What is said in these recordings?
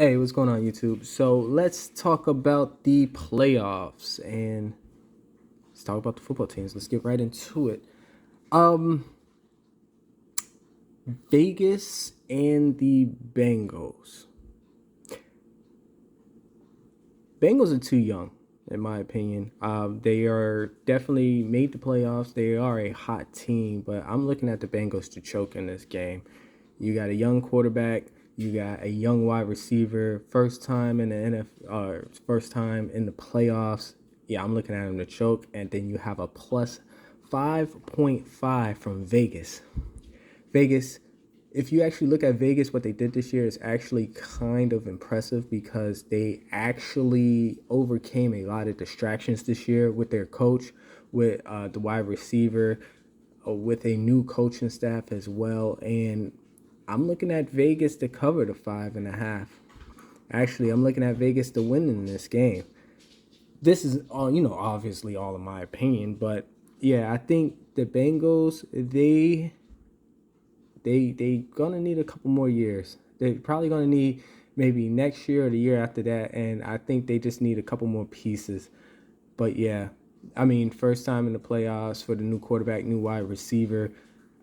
Hey, what's going on, YouTube? So let's talk about the playoffs and let's talk about the football teams. Let's get right into it. Um, Vegas and the Bengals. Bengals are too young, in my opinion. They are definitely made the playoffs. They are a hot team, but I'm looking at the Bengals to choke in this game. You got a young quarterback. You got a young wide receiver. First time in the first time in the playoffs. Yeah, I'm looking at him to choke. And then you have a plus 5.5 from Vegas. Vegas, if you actually look at Vegas, what they did this year is actually kind of impressive because they actually overcame a lot of distractions this year with their coach, with the wide receiver, with a new coaching staff as well. And I'm looking at Vegas to cover the 5.5. Actually, I'm looking at Vegas to win in this game. This is all, obviously all in my opinion, but yeah, I think the Bengals, they gonna need a couple more years. They're probably gonna need maybe next year or the year after that, and I think they just need a couple more pieces. But yeah, I mean, first time in the playoffs for the new quarterback, new wide receiver.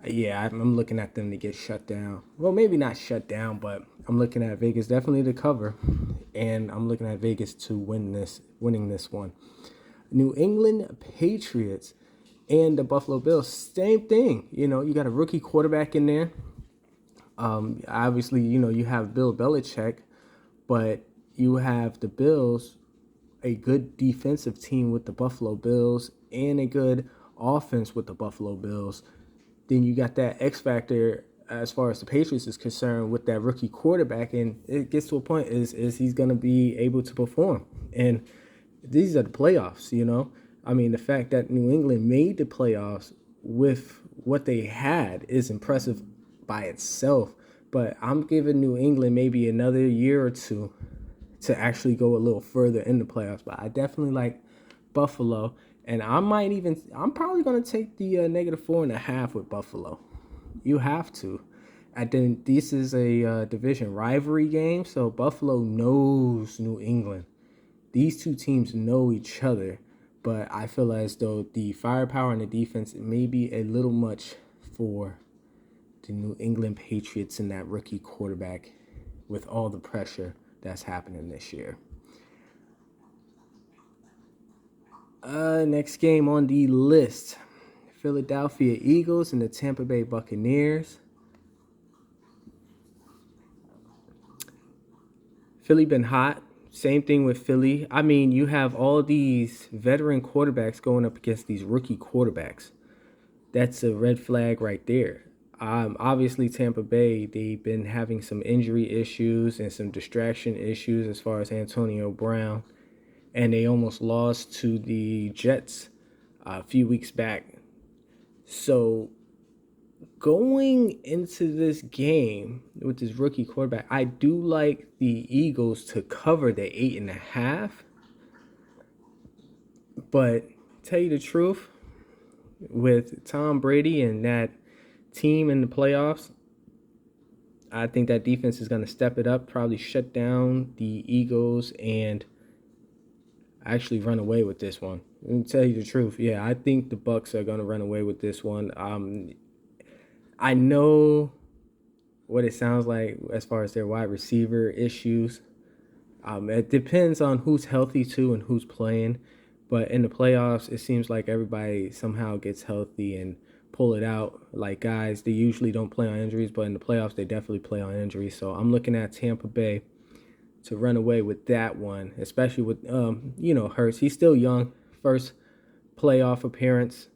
Yeah, I'm looking at them to get shut down. Well, maybe not shut down, but I'm looking at Vegas definitely to cover, and I'm looking at Vegas to winning this one. New England Patriots and the Buffalo Bills, same thing. You got a rookie quarterback in there. Obviously, you have Bill Belichick, but you have the Bills, a good defensive team with the Buffalo Bills, and a good offense with the Buffalo Bills. Then you got that X factor as far as the Patriots is concerned with that rookie quarterback, and it gets to a point is he's going to be able to perform? And these are the playoffs. I mean, the fact that New England made the playoffs with what they had is impressive by itself. But I'm giving New England maybe another year or two to actually go a little further in the playoffs. But I definitely like Buffalo, and I'm probably going to take the -4.5 with Buffalo. You have to. And then this is a division rivalry game, so Buffalo knows New England. These two teams know each other, but I feel as though the firepower and the defense may be a little much for the New England Patriots and that rookie quarterback with all the pressure that's happening this year. Next game on the list, Philadelphia Eagles and the Tampa Bay Buccaneers. Philly been hot. Same thing with Philly. I mean, you have all these veteran quarterbacks going up against these rookie quarterbacks. That's a red flag right there. Obviously, Tampa Bay, they've been having some injury issues and some distraction issues as far as Antonio Brown. And they almost lost to the Jets a few weeks back. So going into this game with this rookie quarterback, I do like the Eagles to cover the 8.5. But tell you the truth, with Tom Brady and that team in the playoffs, I think that defense is going to step it up, probably shut down the Eagles, and actually run away with this one. Let me tell you the truth. Yeah, I think the Bucks are going to run away with this one. I know what it sounds like as far as their wide receiver issues. It depends on who's healthy too and who's playing. But in the playoffs, it seems like everybody somehow gets healthy and pull it out. Like guys, they usually don't play on injuries, but in the playoffs, they definitely play on injuries. So I'm looking at Tampa Bay to run away with that one, especially with Hurts. He's still young, first playoff appearance,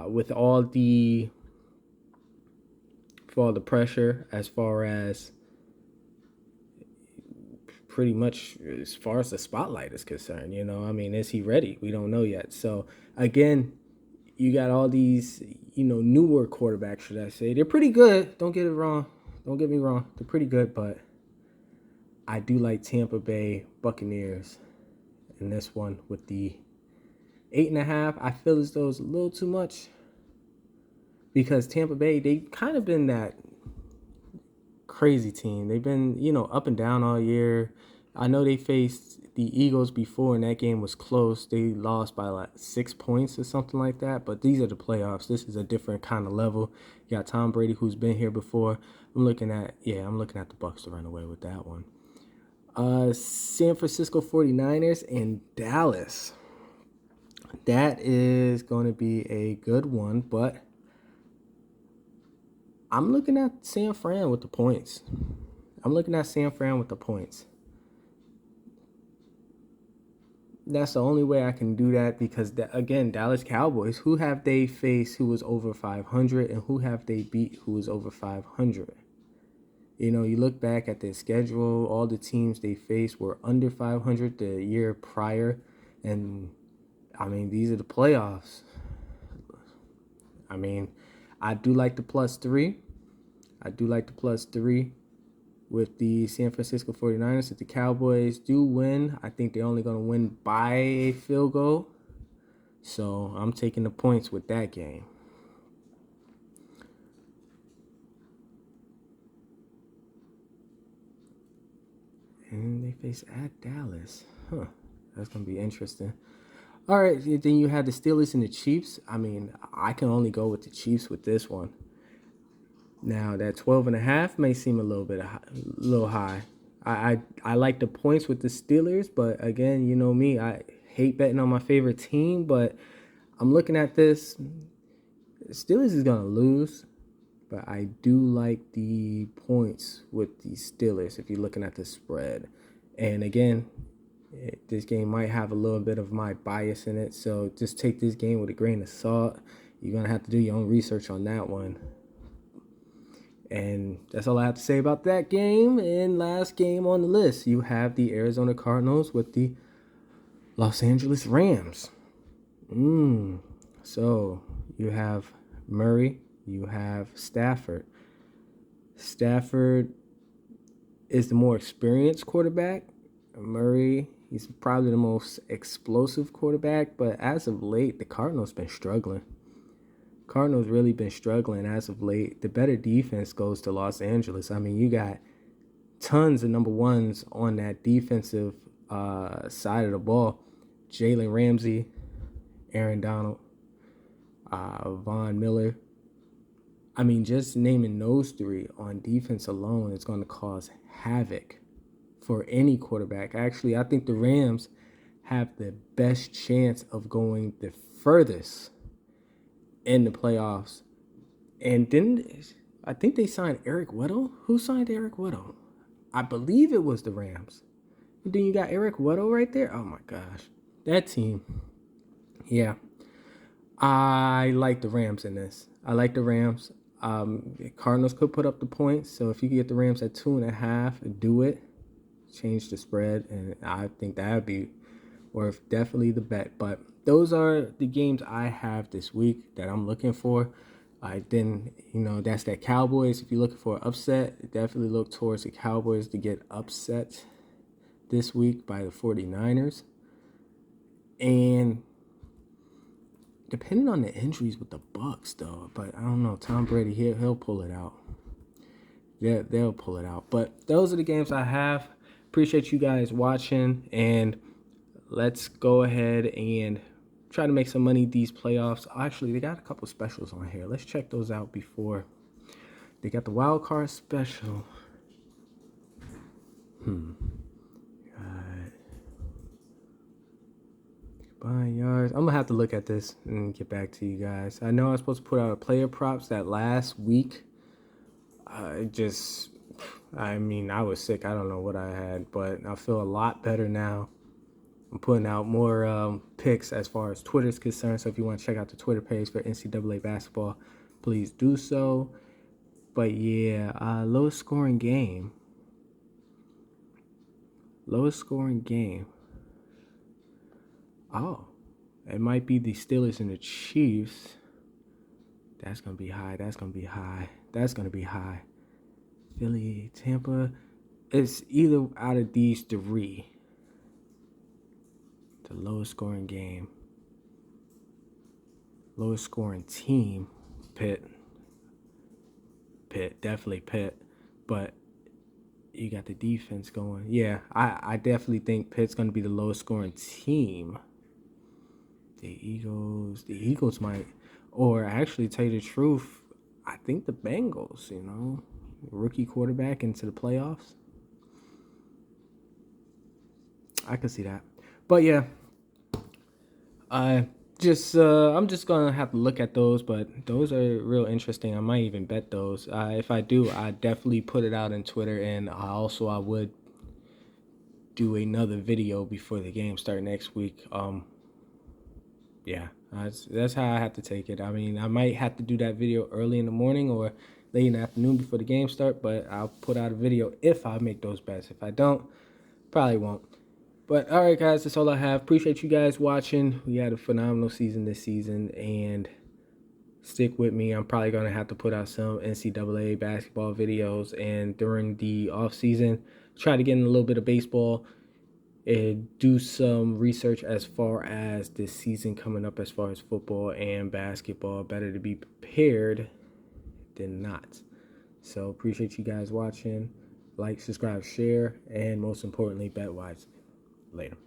with all the for all the pressure as far as pretty much as far as the spotlight is concerned. I mean, is he ready? We don't know yet. So again, you got all these newer quarterbacks, should I say. They're pretty good, don't get it wrong, don't get me wrong, they're pretty good, but I do like Tampa Bay Buccaneers in this one with the 8.5. I feel as though it's a little too much because Tampa Bay, they kind of been that crazy team. They've been, up and down all year. I know they faced the Eagles before, and that game was close. They lost by like 6 points or something like that. But these are the playoffs. This is a different kind of level. You got Tom Brady, who's been here before. I'm looking at the Bucks to run away with that one. San Francisco 49ers and Dallas. That is going to be a good one, but I'm looking at San Fran with the points. That's the only way I can do that because, again, Dallas Cowboys, who have they faced who was over 500 and who have they beat who was over 500? You look back at their schedule, all the teams they faced were under 500 the year prior. And, these are the playoffs. I do like the +3. With the San Francisco 49ers. If the Cowboys do win, I think they're only going to win by a field goal. So I'm taking the points with that game. And they face at Dallas. That's going to be interesting. All right, then you had the Steelers and the Chiefs. I can only go with the Chiefs with this one. Now, that 12.5 may seem a little high. I like the points with the Steelers, but again, you know me, I hate betting on my favorite team, but I'm looking at this. Steelers is going to lose, but I do like the points with the Steelers if you're looking at the spread. And again, this game might have a little bit of my bias in it, so just take this game with a grain of salt. You're going to have to do your own research on that one. And that's all I have to say about that game. And last game on the list, you have the Arizona Cardinals with the Los Angeles Rams. So you have Murray, you have Stafford. Stafford is the more experienced quarterback. Murray, he's probably the most explosive quarterback. But as of late, the Cardinals been struggling. Cardinals really been struggling as of late. The better defense goes to Los Angeles. You got tons of number ones on that defensive side of the ball. Jalen Ramsey, Aaron Donald, Von Miller. Just naming those three on defense alone is going to cause havoc for any quarterback. Actually, I think the Rams have the best chance of going the furthest in the playoffs. And then I think they signed Eric Weddle. Who signed Eric Weddle? I believe it was the Rams. And then you got Eric Weddle right there. Oh my gosh. That team. Yeah. I like the Rams in this. Cardinals could put up the points. So if you get the Rams at 2.5, do it. Change the spread. And I think that would be worth definitely the bet. But those are the games I have this week that I'm looking for. That's that Cowboys. If you're looking for an upset, definitely look towards the Cowboys to get upset this week by the 49ers. And depending on the injuries with the Bucks, though, but I don't know. Tom Brady, he'll pull it out. Yeah, they'll pull it out. But those are the games I have. Appreciate you guys watching, and let's go ahead and try to make some money these playoffs. Actually, they got a couple specials on here. Let's check those out before. They got the wild card special. Buying yards. I'm going to have to look at this and get back to you guys. I know I was supposed to put out a player props that last week. I was sick. I don't know what I had, but I feel a lot better now. I'm putting out more picks as far as Twitter is concerned. So if you want to check out the Twitter page for NCAA basketball, please do so. But yeah, lowest scoring game. Oh, it might be the Steelers and the Chiefs. That's going to be high. Philly, Tampa. It's either out of these three. The lowest scoring game. Lowest scoring team. Pitt. Definitely Pitt. But You got the defense going. Yeah, I definitely think Pitt's going to be the lowest scoring team. The Eagles might, or actually, tell you the truth, I think the Bengals, rookie quarterback into the playoffs. I could see that. But yeah, I'm just gonna have to look at those, but those are real interesting. I might even bet those. If I do, I definitely put it out on Twitter, and I would do another video before the game start next week. Yeah, that's how I have to take it. I mean, I might have to do that video early in the morning or late in the afternoon before the game start, but I'll put out a video if I make those bets. If I don't, probably won't. But all right, guys, that's all I have. Appreciate you guys watching. We had a phenomenal season this season, and stick with me. I'm probably gonna have to put out some NCAA basketball videos, and during the off season, try to get in a little bit of baseball and do some research as far as this season coming up as far as football and basketball. Better to be prepared than not. So appreciate you guys watching. Like, subscribe, share, and most importantly, bet wisely. Later.